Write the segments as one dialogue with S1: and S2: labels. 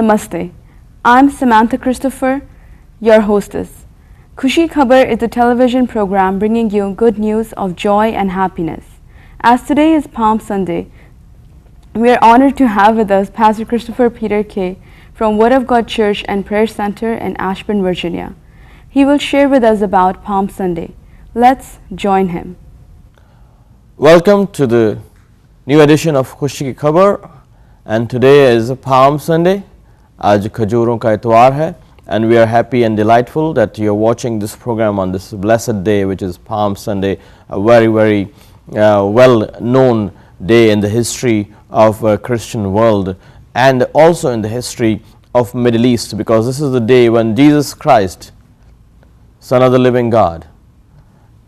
S1: Namaste. I'm Samantha Christopher, your hostess. KHUSHI KHABAR is a television program bringing you good news of joy and happiness. As today is Palm Sunday, we are honored to have with us Pastor Christopher Peter K. from Word of God Church and Prayer Center in Ashburn, Virginia. He will share with us about Palm Sunday. Let's join him.
S2: Welcome to the new edition of KHUSHI KHABAR, and today is Palm Sunday. Aaj Khajuron ka Itwar hai, and we are happy and delightful that you are watching this program on this blessed day, which is Palm Sunday, a very well-known day in the history of Christian world and also in the history of Middle East, because this is the day when Jesus Christ, Son of the living God,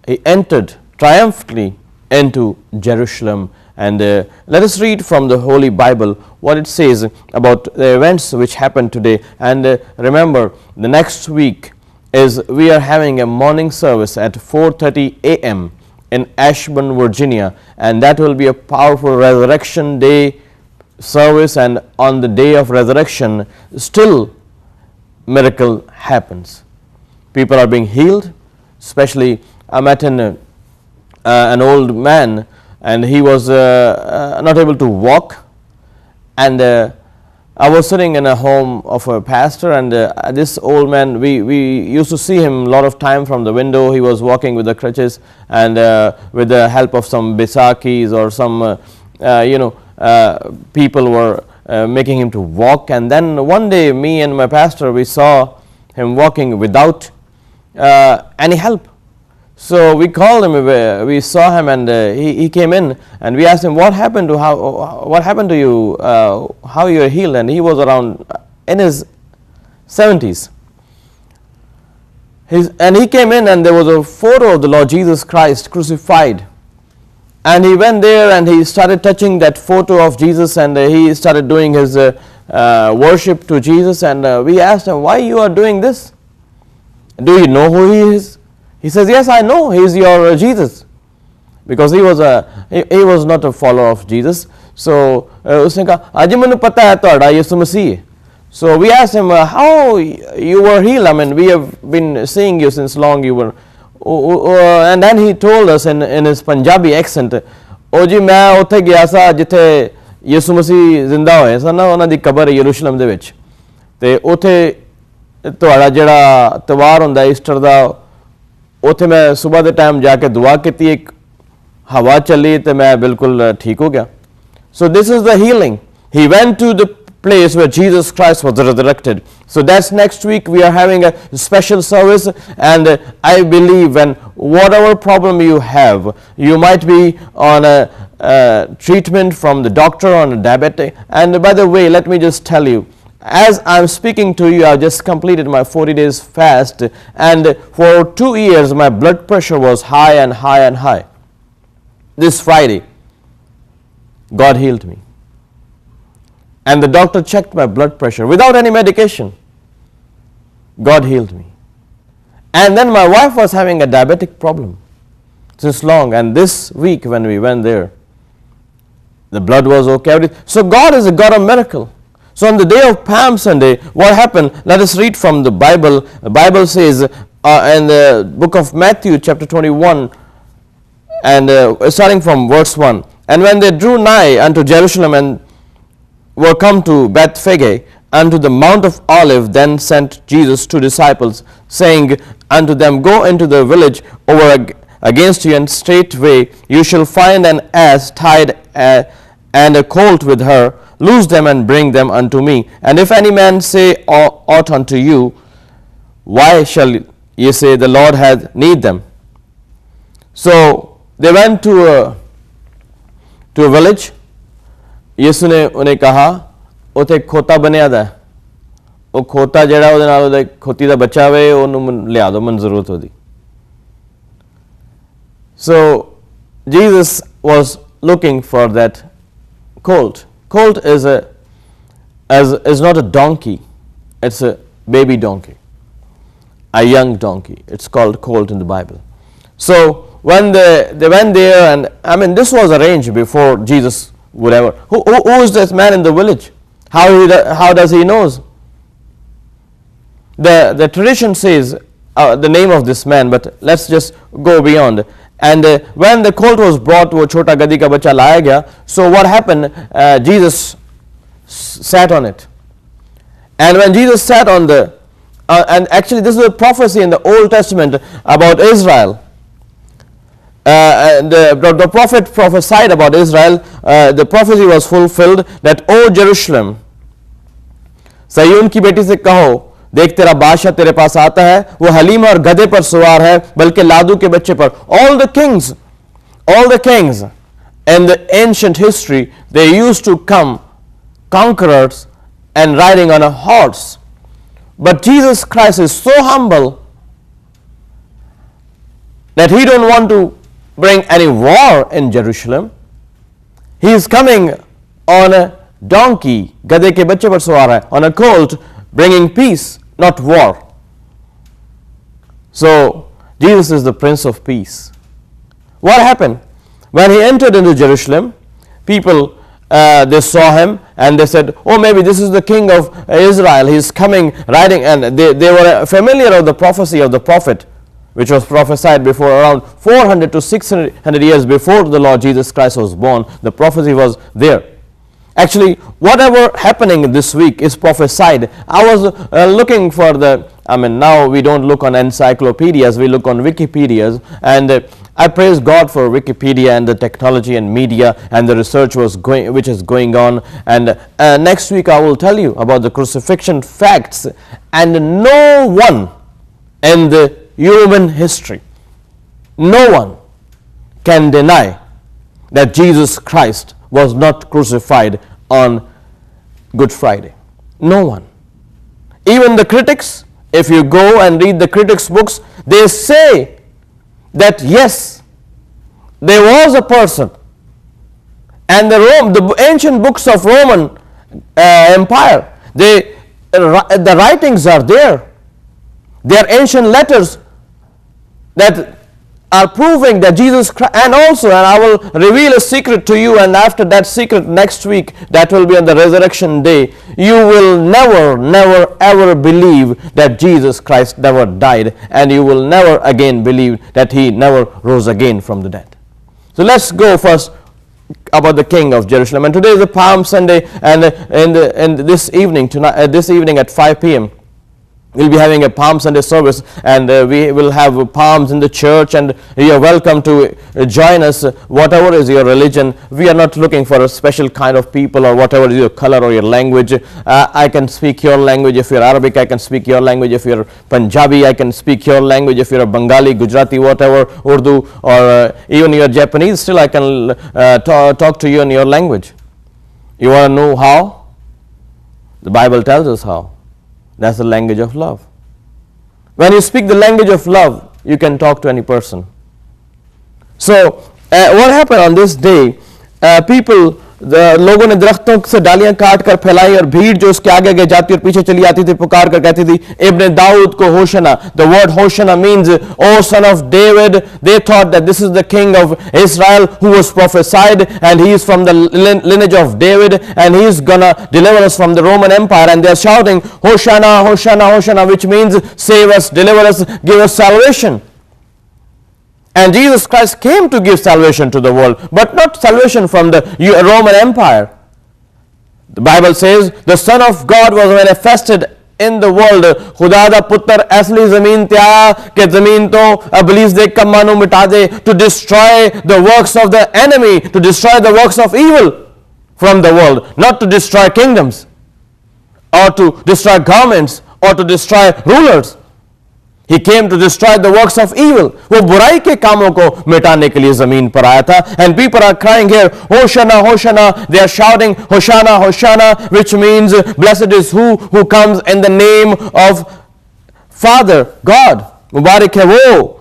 S2: he entered triumphantly into Jerusalem. And let us read from the Holy Bible what it says about the events which happened today. And remember, the next week we are having a morning service at 4:30 a.m. in Ashburn, Virginia, and that will be a powerful Resurrection Day service. And on the day of resurrection, still miracle happens. People are being healed. Especially, I met an old man, and he was not able to walk, and I was sitting in a home of a pastor, and this old man, we used to see him a lot of time from the window. He was walking with the crutches, and with the help of some Bisakis or some people were making him to walk. And then one day, me and my pastor, we saw him walking without any help. So we called him, we saw him, and he came in, and we asked him, what happened to you, how you are healed? And he was around in his 70s. And he came in, and there was a photo of the Lord Jesus Christ crucified. And he went there, and he started touching that photo of Jesus, and he started doing his worship to Jesus. And we asked him, why you are doing this? Do you know who he is? He says, yes, I know, he is your Jesus, because he was not a follower of Jesus. So उसने कहा, आज मैंने पता है तोड़ा यीशु मसीह. So we asked him, how you were healed? I mean, we have been seeing you since long. You were, and then he told us in his Punjabi accent, oh ji मैं उत्थे गया सा जिथे यीशु मसीह जिंदा होए सा ना, उन्हां दी कबर यरूशलेम दे विच, ते उत्थे तोड़ा जिहड़ा त्योहार हुंदा ईस्टर दा, उत्थे मैं सुबह के टाइम जाके दुआ की, एक हवा चली तो मैं बिल्कुल ठीक हो गया. So this is the healing. He went to the place where Jesus Christ was resurrected. So that's next week. We are having a special service, and I believe when whatever problem you have, you might be on a treatment from the doctor on a diabetic. And by the way, let me just tell you, as I'm speaking to you, I just completed my 40 days fast, and for 2 years my blood pressure was high and high and high. This Friday, God healed me. And the doctor checked my blood pressure without any medication. God healed me. And then my wife was having a diabetic problem since long, and this week when we went there, the blood was okay. So God is a God of miracle. So on the day of Palm Sunday, what happened? Let us read from the Bible. The Bible says in the book of Matthew chapter 21, and starting from verse 1, and when they drew nigh unto Jerusalem and were come to Bethphage unto the Mount of Olives, then sent Jesus 2 disciples, saying unto them, go into the village over against you, and straightway you shall find an ass tied and a colt with her. Loose them and bring them unto me. And if any man say aught unto you, why shall ye say the Lord hath need them? So they went to a village. यीशु ने उन्हें कहा, उथे खोता बनिया दा, वो खोता जड़ा उहदे नाल उहदे खोती दा बच्चा वे ओनू लिया दो, मन जरूरत होदी. So Jesus was looking for that colt. Colt is not a donkey, it's a baby donkey, a young donkey. It's called colt in the Bible. So when they went there, and I mean this was arranged before Jesus would ever. Who is this man in the village? How does he knows? the tradition says the name of this man, but let's just go beyond. And when the colt was brought, वो छोटा गधी का बच्चा लाया गया. So what happened? Jesus sat on it. And when Jesus sat on the, and actually this is a prophecy in the Old Testament about Israel. The prophet prophesied about Israel. The prophecy was fulfilled that, O Jerusalem, सय्योन की बेटी से कहो, देख तेरा बादशाह तेरे पास आता है, वो हलीम और गधे पर सवार है, बल्कि लादू के बच्चे पर. All the kings in the ancient history, they used to come conquerors and riding on a horse. But Jesus Christ is so humble that he don't want to bring any war in Jerusalem. He is coming on a donkey, गधे के बच्चे पर सवार है, on a colt, bringing peace, not war. So Jesus is the Prince of Peace. What happened? When he entered into Jerusalem, people they saw him and they said, oh, maybe this is the king of Israel, he is coming riding. And they were familiar of the prophecy of the prophet, which was prophesied before around 400 to 600 years before the Lord Jesus Christ was born. The prophecy was there. Actually, whatever happening this week is prophesied. I was looking for now we don't look on encyclopedias, we look on Wikipedias, and I praise God for Wikipedia and the technology and media and the research which is going on. And next week I will tell you about the crucifixion facts. And no one in the human history, no one can deny that Jesus Christ was not crucified on Good Friday. No one. Even the critics, if you go and read the critics' books, they say that yes, there was a person, and the ancient books of Roman Empire, the writings are there. They are ancient letters that are proving that Jesus Christ, and I will reveal a secret to you, and after that secret next week, that will be on the resurrection day, you will never ever believe that Jesus Christ never died, and you will never again believe that he never rose again from the dead. So let's go first about the King of Jerusalem. And today is the Palm Sunday, and this evening at 5 p.m. we'll be having a Palm Sunday service, and we will have palms in the church, and you are welcome to join us. Whatever is your religion, we are not looking for a special kind of people or whatever is your color or your language. I can speak your language. If you're Arabic, I can speak your language. If you're Punjabi, I can speak your language. If you're a Bengali, Gujarati, whatever, Urdu, or even you're Japanese, still I can talk to you in your language. You want to know how? The Bible tells us how. That's the language of love. When you speak the language of love, you can talk to any person. So what happened on this day? लोगों ने दरख्तों से डालियां काट कर फैलाई, और भीड़ जो उसके आगे आगे जाती और पीछे चली आती थी, पुकार कर कहती थी, इब्ने दाऊद को Hoshana. The word hoshana means, O son of David. They thought that this is the king of Israel who was prophesied, and he is from the lineage of David, and he is gonna deliver us from the Roman Empire. And they are shouting, Hoshana, Hoshana, Hoshana, which means save us, deliver us, give us salvation. And Jesus Christ came to give salvation to the world, but not salvation from the Roman Empire. The Bible says the Son of God was manifested in the world. खुदा दा पुत्र असली ज़मीन ते आया कि ज़मीन तो इब्लीस देख कर मानो मिटा दे, to destroy the works of the enemy, to destroy the works of evil from the world, not to destroy kingdoms or to destroy governments or to destroy rulers. He came to destroy the works of evil. वो बुराई के कामों को मिटाने के लिए ज़मीन पर आया था. And people are crying here, Hoshana, Hoshana. They are shouting, Hoshana, Hoshana, which means blessed is who comes in the name of Father, God. मुबारक है वो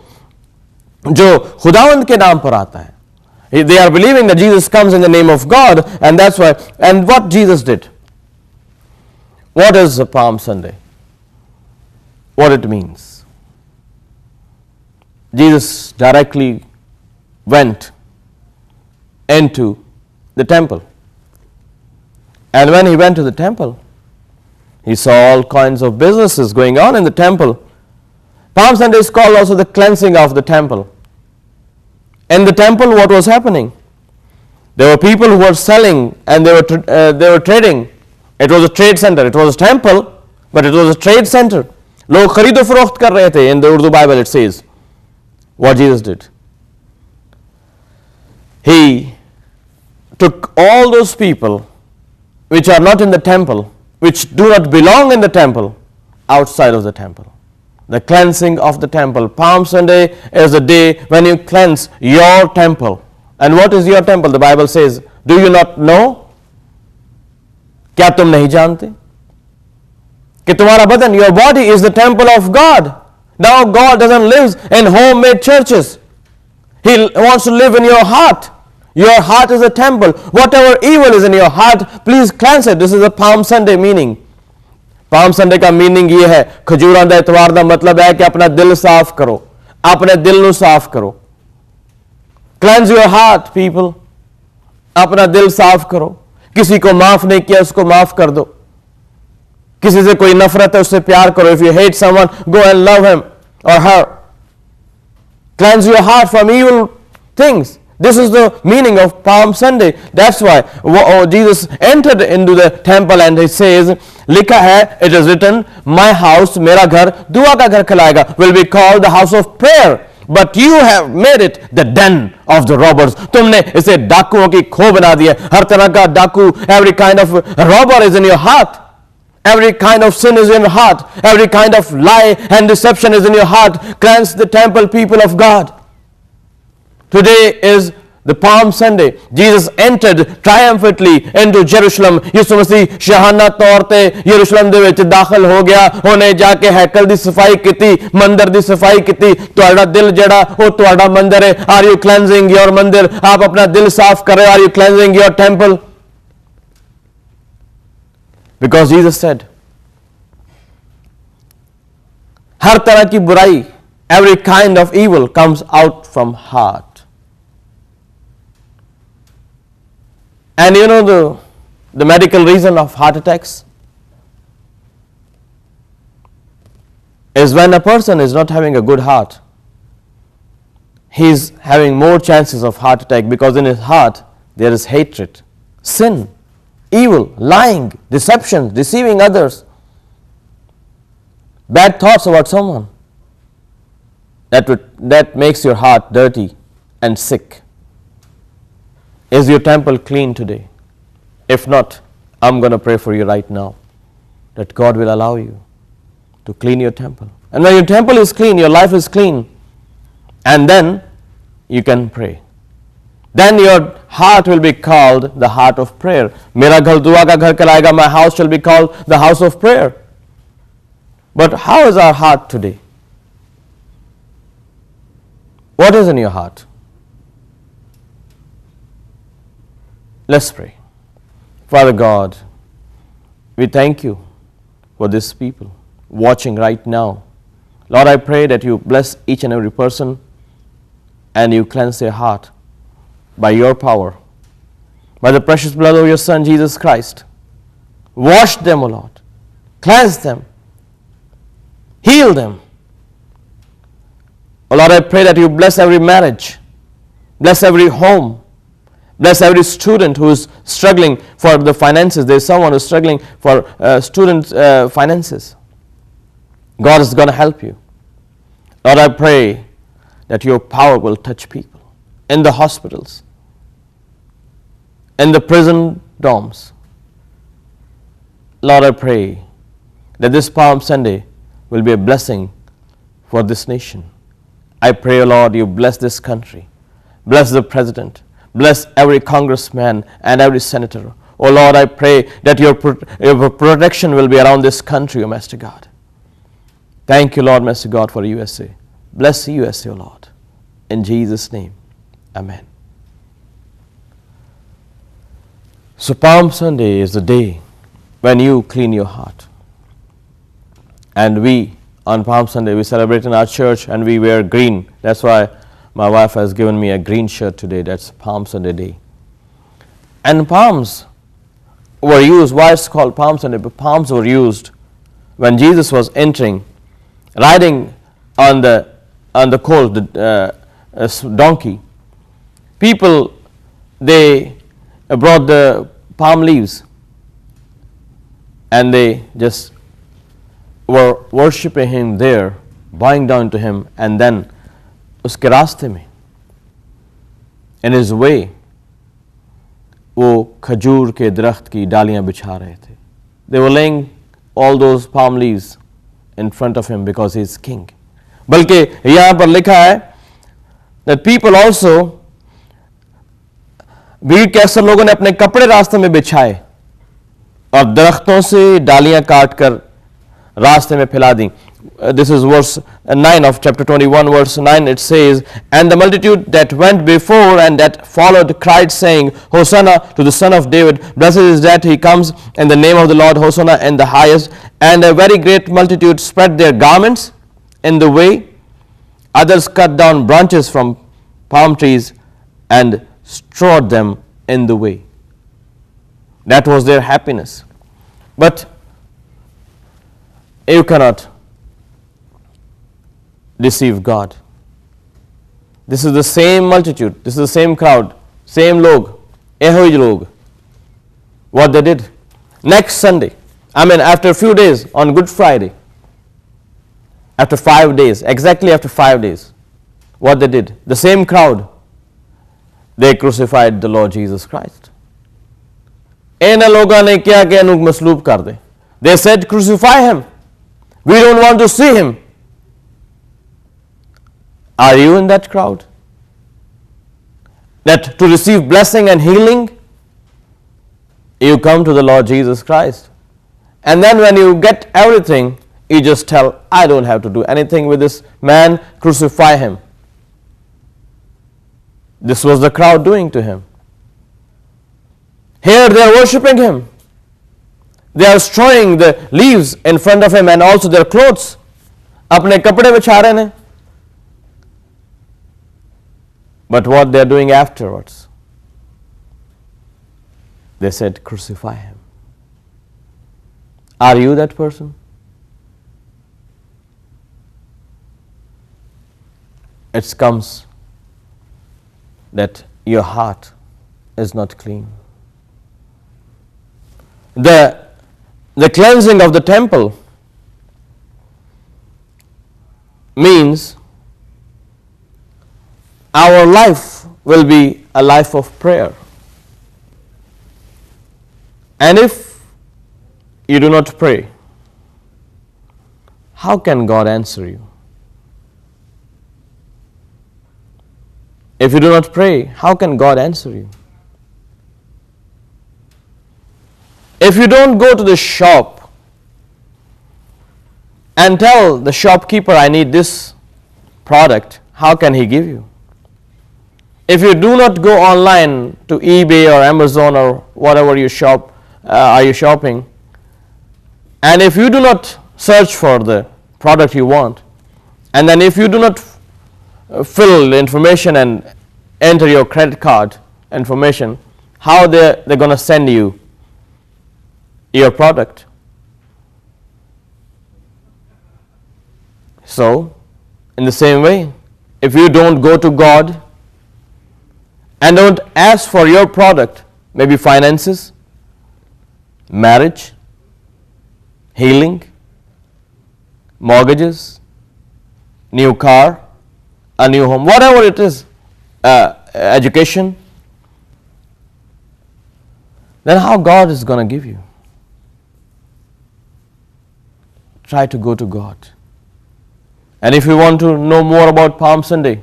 S2: जो खुदावंद के नाम पर आता है. They are believing that Jesus comes in the name of God, and that's why. And what Jesus did? What is the Palm Sunday? What it means? Jesus directly went into the temple. And when he went to the temple, He saw all kinds of businesses going on in the temple. Palm Sunday is called also the cleansing of the temple. In the temple, what was happening? There were people who were selling and they were trading. It was a trade center. It was a temple, but it was a trade center. Log kharido frokt kar rahe the. In the Urdu Bible it says what Jesus did. He took all those people which are not in the temple, which do not belong in the temple, outside of the temple. The cleansing of the temple. Palm Sunday is the day when you cleanse your temple. And what is your temple? The Bible says, do you not know? क्या तुम नहीं जानते कि तुम्हारा बदन, your body is the temple of God. Now God doesn't live in homemade churches. He wants to live in your heart. Your heart is a temple. Whatever evil is in your heart, please cleanse it. This is a Palm Sunday meaning. Palm Sunday का meaning ये है, खजूरां दा इतवार दा मतलब है कि अपना दिल साफ करो, अपने दिल नु साफ करो. Cleanse your heart, people. अपना दिल साफ करो. किसी को माफ नहीं किया, उसको माफ कर दो. किसी से कोई नफरत है, उससे प्यार करो. If you hate someone, go and love him or her. Cleanse your heart from evil things. This is the meaning of Palm Sunday. That's why Jesus entered into the temple and he says, लिखा है, it is written, my house, मेरा घर, दुआ का घर कहलाएगा, will be called the house of prayer. But you have made it the den of the robbers. तुमने इसे डाकुओं की खो बना दिया. हर तरह का डाकू, every kind of robber is in your heart. Every kind of sin is in your heart. Every kind of lie and deception is in your heart. Cleanse the temple, people of God. Today is the Palm Sunday. Jesus entered triumphantly into Jerusalem. यीशु मसीह शहाना तौर ते यरूशलेम दे विच दाखल हो गया. उन्हें जाके हैकल दी सफाई कीती, मंदिर दी सफाई कीती. तुहाड़ा दिल जेड़ा वो तुहाड़ा मंदिर है. Are you cleansing your मंदिर? आप अपना दिल साफ कर रहे हो? Are you cleansing your temple? Because Jesus said, हर तरह की बुराई, every kind of evil comes out from heart. And you know the medical reason of heart attacks is when a person is not having a good heart, he is having more chances of heart attack because in his heart there is hatred, sin, evil, lying, deception, deceiving others, bad thoughts about someone. That makes your heart dirty and sick. Is your temple clean today? If not, I'm going to pray for you right now that God will allow you to clean your temple. And when your temple is clean, your life is clean, and then you can pray. Then your heart will be called the heart of prayer. मेरा घर दुआ का घर कहलाएगा. My house shall be called the house of prayer. But how is our heart today? What is in your heart? Let's pray. Father God, we thank you for these people watching right now. Lord, I pray that you bless each and every person and you cleanse their heart by your power, by the precious blood of your Son, Jesus Christ. Wash them, O Lord. Cleanse them. Heal them. O Lord, I pray that you bless every marriage, bless every home, bless every student who is struggling for the finances. There is someone who is struggling for student finances. God is going to help you. Lord, I pray that your power will touch people in the hospitals, in the prison dorms. Lord, I pray that this Palm Sunday will be a blessing for this nation. I pray, Lord, you bless this country, bless the president, bless every congressman and every senator. Oh Lord, I pray that your protection will be around this country, O Master God. Thank you, Lord, Master God, for USA. Bless the USA, O Lord. In Jesus' name, amen. So Palm Sunday is the day when you clean your heart. And we, on Palm Sunday, we celebrate in our church and we wear green. That's why my wife has given me a green shirt today. That's Palm Sunday day. And palms, were used. Why it's called Palm Sunday? But palms were used when Jesus was entering, riding on the colt, the donkey. People, they brought the palm leaves and they just were worshipping him there, bowing down to him, and then उसके रास्ते में, in his way, वो खजूर के दरख्त की डालियां बिछा रहे थे. They were laying all those palm leaves in front of him because he is king. बल्कि यहाँ पर लिखा है that people also, भीड़ के अक्सर लोगों ने अपने कपड़े रास्ते में बिछाए और दरख्तों से डालियां काट कर रास्ते में फैला दी. This is verse 9 of chapter 21, verse 9. It says, and the multitude that went before and that followed cried, saying, Hosanna to the Son of David. Blessed is that he comes in the name of the Lord. Hosanna in the highest. And a very great multitude spread their garments in the way. Others cut down branches from palm trees and strewed them in the way. That was their happiness. But you cannot deceive God. This is the same multitude, this is the same crowd, same log, ehoj log. What they did next Sunday, after a few days on Good Friday, after 5 days, exactly after 5 days, what they did, the same crowd, they crucified the Lord Jesus Christ. इन्ह लोगों ने क्या क्या नुक मसलूब कर दे. They said, crucify him. We don't want to see him. Are you in that crowd? That to receive blessing and healing, you come to the Lord Jesus Christ. And then when you get everything, you just tell, I don't have to do anything with this man, crucify him. This was the crowd doing to him. Here they are worshipping him. They are strewing the leaves in front of him and also their clothes. अपने कपड़े बिछा रहे हैं. But what they are doing afterwards? They said, crucify him. Are you that person? It comes that your heart is not clean. The cleansing of the temple means our life will be a life of prayer. And if you do not pray, how can God answer you? If you do not pray, how can God answer you? If you don't go to the shop and tell the shopkeeper, I need this product, how can he give you? If you do not go online to eBay or Amazon or whatever you shop, are you shopping, and if you do not search for the product you want, and then if you do not fill the information and enter your credit card information, how they're going to send you your product? So, in the same way, if you don't go to God and don't ask for your product, maybe finances, marriage, healing, mortgages, new car, a new home, whatever it is, education, then how God is going to give you? Try to go to God. And if you want to know more about Palm Sunday,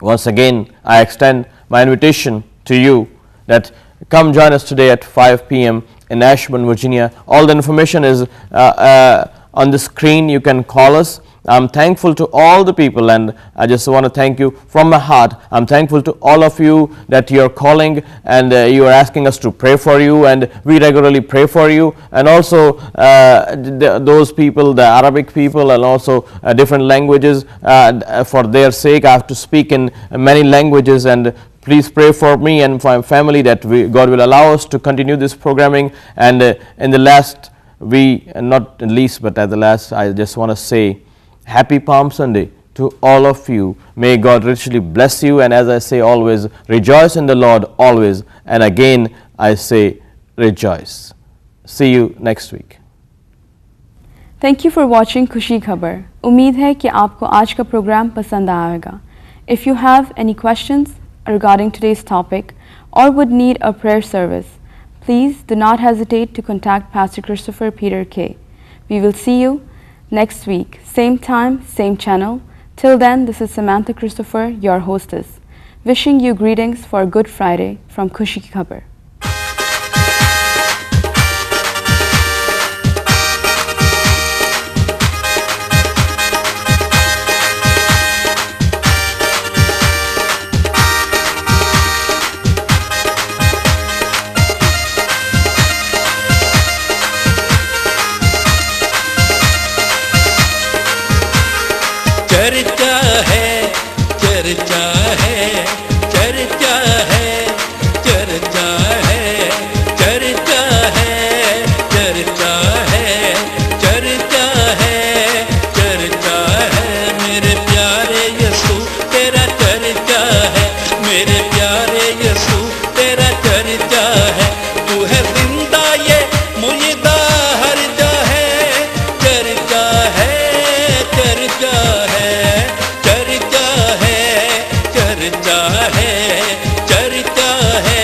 S2: once again I extend my invitation to you that come join us today at 5 p.m. in Ashburn, Virginia. All the information is on the screen. You can call us. I'm thankful to all the people, and I just want to thank you from my heart. I'm thankful to all of you that you're calling and you are asking us to pray for you, and we regularly pray for you. And also those people, the Arabic people, and also different languages, for their sake I have to speak in many languages, and Please pray for me and my family that God will allow us to continue this programming. And in the last, not least, but at the last, I just want to say Happy Palm Sunday to all of you. May God richly bless you. And as I say always, rejoice in the Lord always. And again, I say rejoice. See you next week.
S1: Thank you for watching खुशी खबर. उम्मीद है कि आपको आज का programme पसंद आएगा. If you have any questions regarding today's topic or would need a prayer service, please do not hesitate to contact Pastor Christopher Peter K. We will see you next week, same time, same channel. Till then, this is Samantha Christopher, your hostess, wishing you greetings for Good Friday from KHUSHI KHABAR.
S3: चर्चा है, चर्चा है, चर्चा है, चर्चा है, चर्चा है, चर्चा है, चर्चा है, चर्चा है। मेरे प्यारे यीशु तेरा चर्चा है, मेरे प्यारे यीशु तेरा चर्चा है। तू है जिंदा ये मुर्दा हर जा है, चर्चा है, चर्चा है, चर्चा है, चर्चा है, चर्चा है,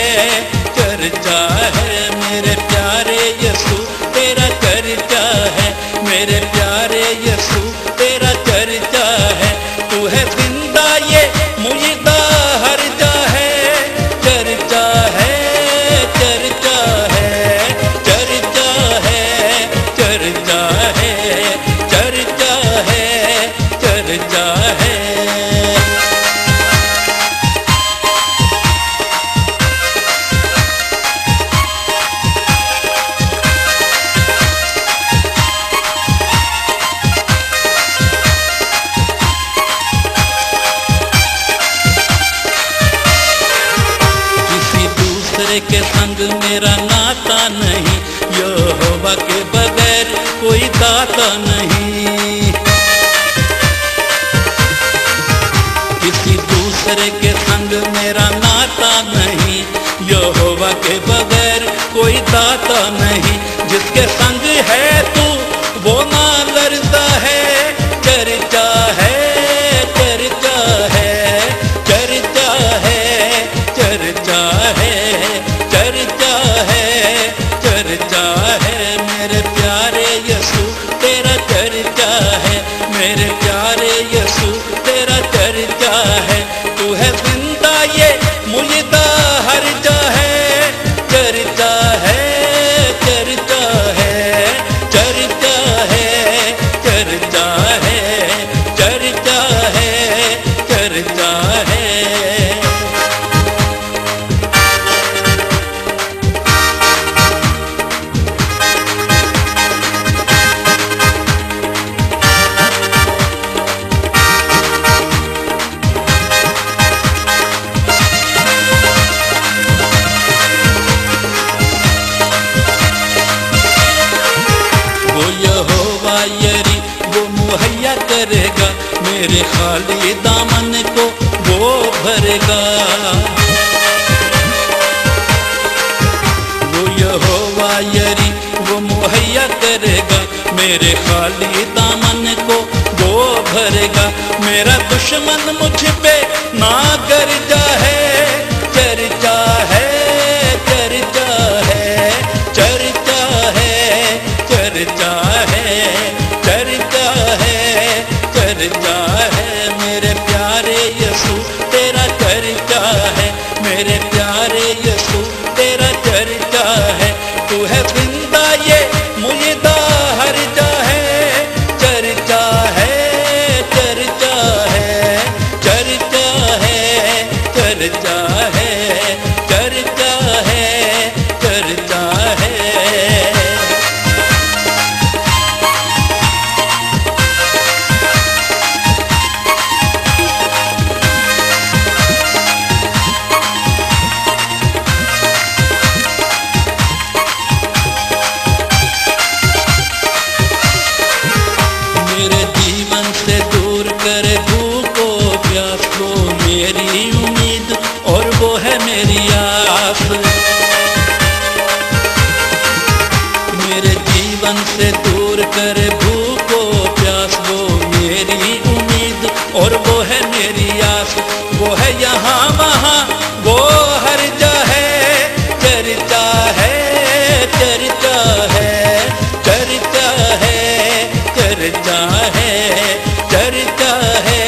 S3: चर्चा है। मेरे प्यारे यीशु तेरा चर्चा है, मेरे प्यारे यीशु तेरा चर्चा है। तू है जिंदा ये मुर्दा हर जा है, चर्चा है, चर्चा है, चर्चा है, चर्चा है, चर्चा है, चर्चा है। किसी दूसरे के संग मेरा नाता नहीं, यहोवा के बगैर कोई दाता नहीं। किसी दूसरे के संग मेरा नाता नहीं, यहोवा के बगैर कोई दाता नहीं। जिसके संग है तू वो ना लड़ता है, चर्चा है, चर्चा है, चर्चा है, चर्चा है, चर्चा है, चर्चा है। मेरे प्यारे यीशु तेरा चर्चा है, मेरे प्यारे यीशु तेरा चर्चा है। तू है जिंदा ये मुर्दा हर जा है, चर्चा है, चर्चा है, चर्चा है, चर्चा है, चर्चा है, चर्चा है। वो यहोवा यरी वो मुहैया करेगा, मेरे खाली दामन को वो भरेगा। वो यहोवा यरी वो मुहैया करेगा, मेरे खाली दामन को वो भरेगा। मेरा दुश्मन मुझ पे ना गर्जा है, चर्चा है, चर्चा है, चर्चा है, चर्चा है, चर्चा है, चर्चा है। मेरे प्यारे यीशु तेरा चर्चा है, मेरे प्यारे यीशु तेरा चर्चा है। तू है जिंदा ये मुर्दा हर जा है, चर्चा है, चर्चा है, चर्चा है, चर्चा है, चर्चा है, चर्चा है। और वो है मेरी आस, वो है यहाँ वहाँ वो हर जगह चर्चा है, चर्चा है, चर्चा है, चर्चा है, चर्चा है,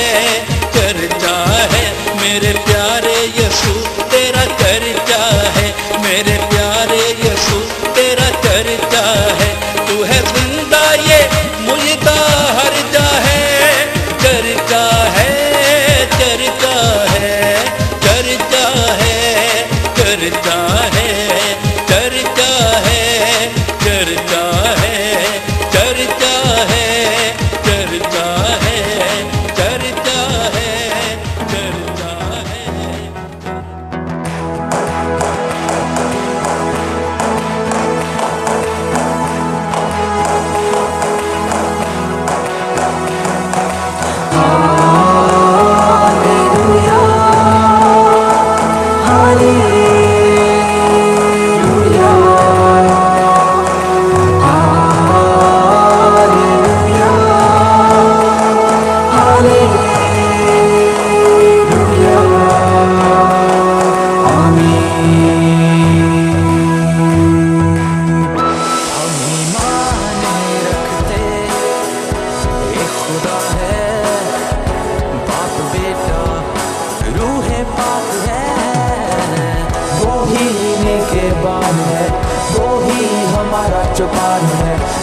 S3: चर्चा है। मेरे प्यारे यीशु तेरा चर्चा है, मेरे प्यारे यीशु तेरा चर्चा है। तू है जिंदा ये मुझदा हर जा है, चर्चा है, चर्चा है, चर्चा है, चर्चा है, चर्चा है, चर्चा है, चर्चा है, चर्चा है, चर्चा है, चर्चा है।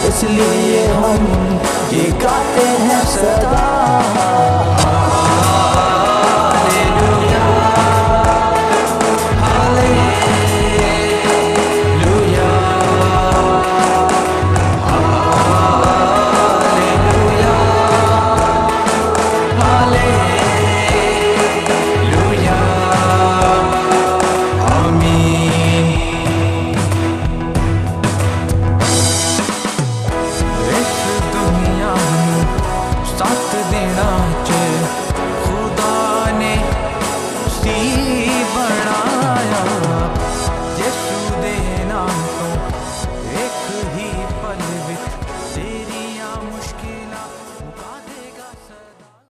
S4: इसलिए हम ये गाते हैं सदा हालेलुया, हालेलुया, हालेलुया, हालेलुया, आमीन। इस दुनिया में साथ देना